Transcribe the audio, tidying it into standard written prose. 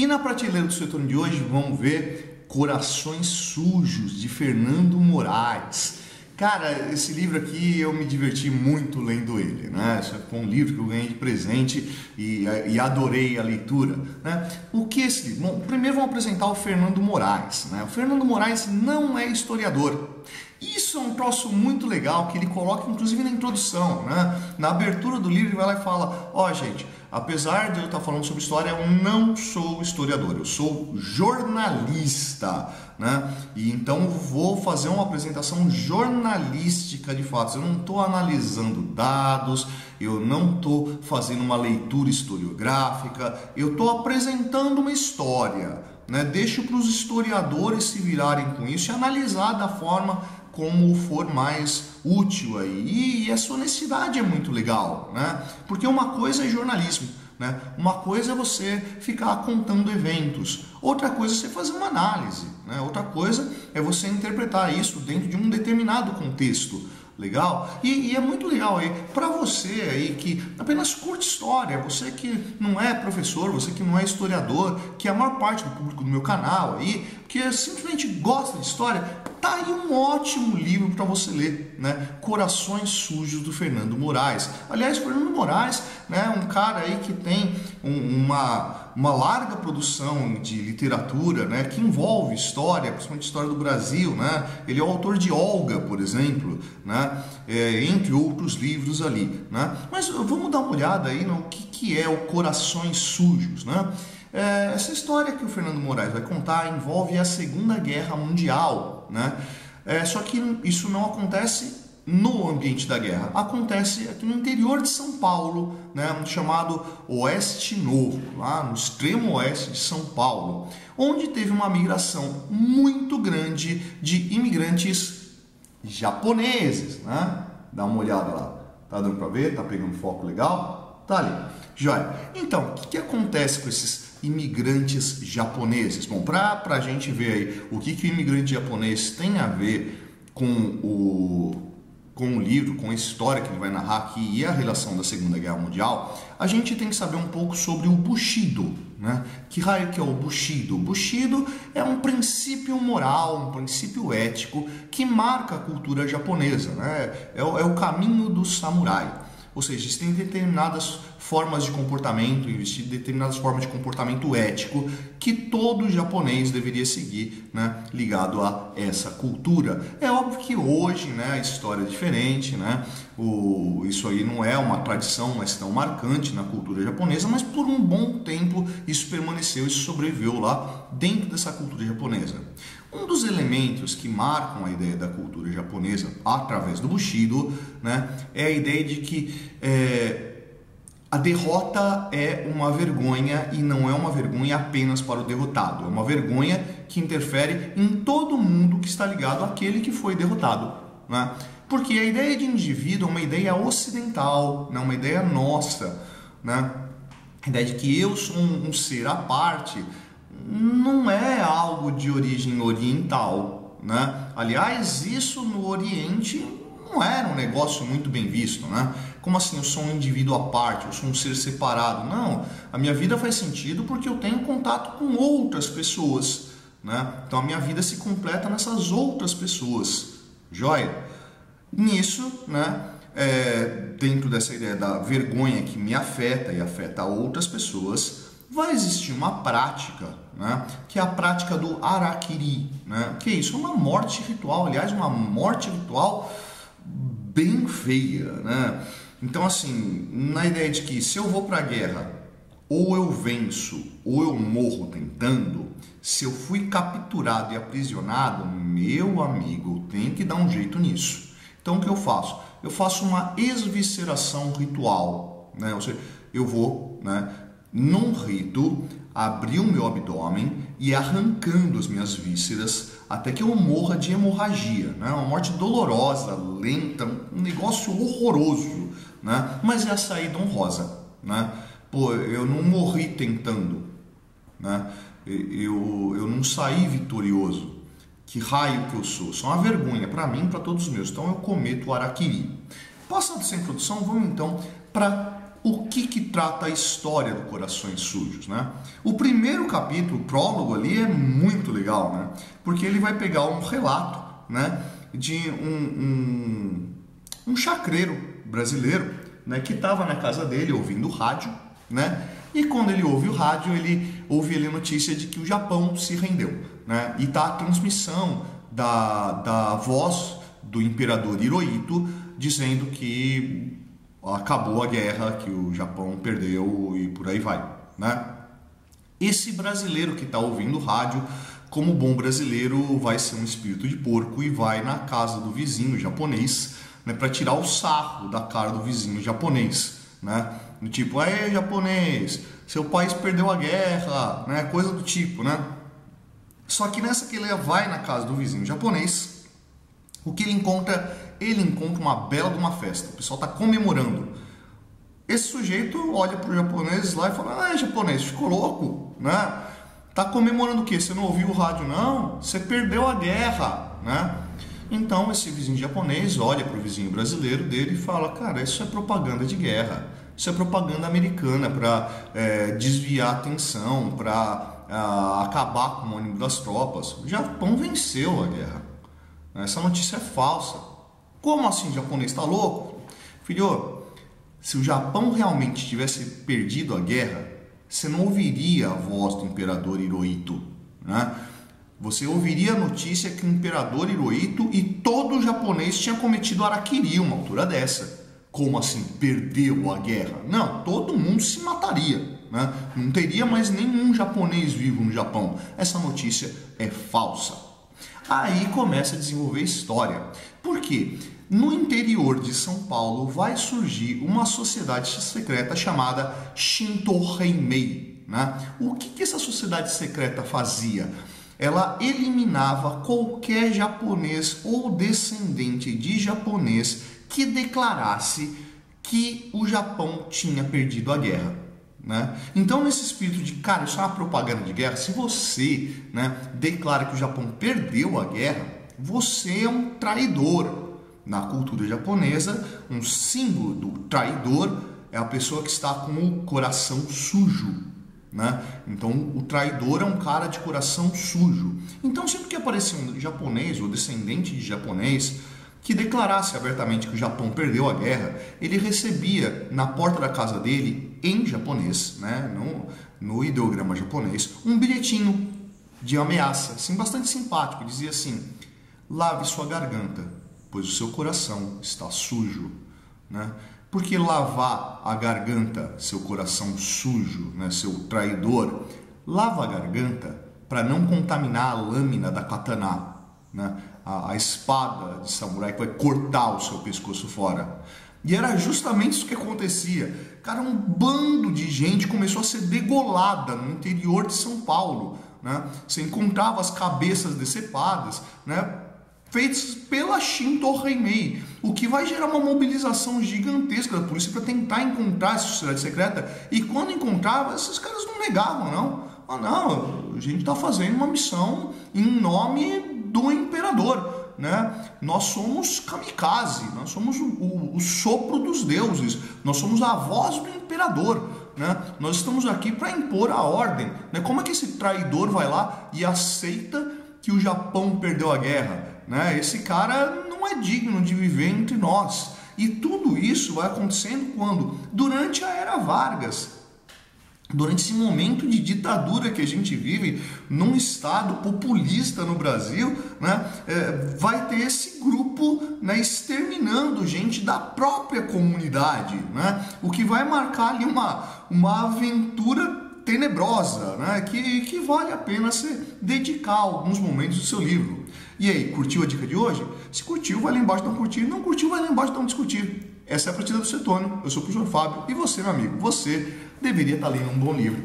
E na prateleira do seu turno de hoje vamos ver Corações Sujos, de Fernando Moraes. Cara, esse livro aqui eu me diverti muito lendo ele, né? Esse foi um livro que eu ganhei de presente e adorei a leitura, né? O que é esse livro? Bom, primeiro vamos apresentar o Fernando Moraes, né? O Fernando Moraes não é historiador. Isso é um troço muito legal que ele coloca inclusive na introdução, né? Na abertura do livro ele vai lá e fala: ó, gente, apesar de eu estar falando sobre história, eu não sou historiador, eu sou jornalista, né? E então vou fazer uma apresentação jornalística de fatos. Eu não estou analisando dados, eu não estou fazendo uma leitura historiográfica, eu estou apresentando uma história, né? Deixo para os historiadores se virarem com isso e analisar da forma como for mais útil aí. E essa honestidade é muito legal, né? Porque uma coisa é jornalismo, né? Uma coisa é você ficar contando eventos, outra coisa é você fazer uma análise, né? Outra coisa é você interpretar isso dentro de um determinado contexto. Legal? E é muito legal aí para você aí que apenas curte história, você que não é professor, você que não é historiador, que é a maior parte do público do meu canal aí, que simplesmente gosta de história. Tá aí um ótimo livro para você ler, né? Corações Sujos, do Fernando Moraes. Aliás, Fernando Moraes, né, um cara aí que tem uma larga produção de literatura, né, que envolve história, principalmente história do Brasil, né? Ele é o autor de Olga, por exemplo, né? Entre outros livros ali, né? Mas vamos dar uma olhada aí no que é o Corações Sujos, né? Essa história que o Fernando Moraes vai contar envolve a Segunda Guerra Mundial, né? Só que isso não acontece no ambiente da guerra, acontece aqui no interior de São Paulo, né? Chamado Oeste Novo, lá no extremo oeste de São Paulo, onde teve uma migração muito grande de imigrantes japoneses, né? Dá uma olhada lá, tá dando para ver? Tá pegando foco legal? Tá ali, joia. Então, o que acontece com esses imigrantes japoneses? Bom, para a gente ver aí o que o imigrante japonês tem a ver com o livro, com a história que ele vai narrar aqui e a relação da Segunda Guerra Mundial, a gente tem que saber um pouco sobre o Bushido, né? Que raio que é o Bushido? O Bushido é um princípio moral, um princípio ético que marca a cultura japonesa, né? É o caminho do samurai. Ou seja, existem determinadas formas de comportamento, existem determinadas formas de comportamento ético que todo japonês deveria seguir, né, ligado a essa cultura. É óbvio que hoje, né, a história é diferente, né? Isso aí não é uma tradição mais tão marcante na cultura japonesa, mas por um bom tempo isso permaneceu, isso sobreviveu lá dentro dessa cultura japonesa. Um dos elementos que marcam a ideia da cultura japonesa através do Bushido, né, é a ideia de que a derrota é uma vergonha e não é uma vergonha apenas para o derrotado. É uma vergonha que interfere em todo mundo que está ligado àquele que foi derrotado, né? Porque a ideia de indivíduo é uma ideia ocidental, né? Uma ideia nossa, né? A ideia de que eu sou um ser à parte não é algo de origem oriental, né? Aliás, isso no Oriente não era um negócio muito bem visto, né? Como assim, eu sou um indivíduo à parte, eu sou um ser separado? Não, a minha vida faz sentido porque eu tenho contato com outras pessoas, né? Então a minha vida se completa nessas outras pessoas, joia? Nisso, né, dentro dessa ideia da vergonha que me afeta e afeta outras pessoas, vai existir uma prática, né, que é a prática do harakiri, né? Que é isso? Uma morte ritual, aliás, uma morte ritual bem feia, né? Então, assim, na ideia de que se eu vou para a guerra, ou eu venço, ou eu morro tentando, se eu fui capturado e aprisionado, meu amigo, tem que dar um jeito nisso. Então, o que eu faço? Eu faço uma esvisceração ritual, né? Ou seja, eu vou, né, num rito, abrir o meu abdômen e arrancando as minhas vísceras até que eu morra de hemorragia, né? Uma morte dolorosa, lenta, um negócio horroroso, né? Mas é a saída honrosa, né? Pô, eu não morri tentando, né? Eu não saí vitorioso. Que raio que eu sou? Isso é uma vergonha para mim e para todos os meus. Então eu cometo o harakiri. Passando essa introdução, vamos então para o que trata a história do Corações Sujos, né? O primeiro capítulo, o prólogo ali, é muito legal, né? Porque ele vai pegar um relato, né, de um chacreiro brasileiro, né, que estava na casa dele ouvindo rádio, né? E quando ele ouve o rádio, ele ouve ali a notícia de que o Japão se rendeu, né? E tá a transmissão da voz do imperador Hirohito dizendo que acabou a guerra, que o Japão perdeu e por aí vai, né? Esse brasileiro que está ouvindo o rádio, como bom brasileiro, vai ser um espírito de porco e vai na casa do vizinho japonês, né, para tirar o sarro da cara do vizinho japonês, né? Do tipo, aê, japonês, seu país perdeu a guerra, né? Coisa do tipo, né? Só que nessa que ele vai na casa do vizinho japonês, o que ele encontra? Ele encontra uma bela de uma festa. O pessoal está comemorando. Esse sujeito olha para o japonês lá e fala, ah, japonês, ficou louco, né? Tá comemorando o quê? Você não ouviu o rádio, não? Você perdeu a guerra, né? Então esse vizinho japonês olha para o vizinho brasileiro dele e fala, cara, isso é propaganda de guerra. Isso é propaganda americana para desviar a atenção, para acabar com o ânimo das tropas. O Japão venceu a guerra. Essa notícia é falsa. Como assim o japonês está louco? Filho, se o Japão realmente tivesse perdido a guerra, você não ouviria a voz do imperador Hirohito, né? Você ouviria a notícia que o imperador Hirohito e todo o japonês tinha cometido harakiri uma altura dessa. Como assim, perdeu a guerra? Não, todo mundo se mataria, né? Não teria mais nenhum japonês vivo no Japão. Essa notícia é falsa. Aí começa a desenvolver história. Por quê? No interior de São Paulo vai surgir uma sociedade secreta chamada Shinto Heimei, né? O que essa sociedade secreta fazia? Ela eliminava qualquer japonês ou descendente de japonês que declarasse que o Japão tinha perdido a guerra, né? Então, nesse espírito de, cara, isso é uma propaganda de guerra, se você, né, declara que o Japão perdeu a guerra, você é um traidor. Na cultura japonesa, um símbolo do traidor é a pessoa que está com o coração sujo, né? Então, o traidor é um cara de coração sujo. Então, sempre que aparecia um japonês ou descendente de japonês que declarasse abertamente que o Japão perdeu a guerra, ele recebia na porta da casa dele, em japonês, né, no ideograma japonês, um bilhetinho de ameaça, assim, bastante simpático. Dizia assim, lave sua garganta, pois o seu coração está sujo, né? Porque lavar a garganta, seu coração sujo, né, seu traidor, lava a garganta para não contaminar a lâmina da katana, né, a espada de samurai que vai cortar o seu pescoço fora. E era justamente isso que acontecia. Cara, um bando de gente começou a ser degolada no interior de São Paulo, né? Você encontrava as cabeças decepadas, né, feitos pela Shinto Heimei, o que vai gerar uma mobilização gigantesca da polícia para tentar encontrar essa sociedade secreta. E quando encontrava, esses caras não negavam, não. Ah, não, a gente está fazendo uma missão em nome do imperador, né? Nós somos kamikaze, nós somos o sopro dos deuses, nós somos a voz do imperador, né? Nós estamos aqui para impor a ordem, né? Como é que esse traidor vai lá e aceita que o Japão perdeu a guerra, né? Esse cara não é digno de viver entre nós. E tudo isso vai acontecendo quando? Durante a Era Vargas. Durante esse momento de ditadura que a gente vive, num estado populista no Brasil, né, vai ter esse grupo, né, exterminando gente da própria comunidade, né, o que vai marcar ali uma aventura tenebrosa, né, que vale a pena você dedicar alguns momentos do seu livro. E aí, curtiu a dica de hoje? Se curtiu, vai lá embaixo dar um curtir. Não curtiu, vai lá embaixo dar um discutir. Essa é a Partida do Cetônio. Eu sou o professor Fábio e você, meu amigo, você deveria estar lendo um bom livro.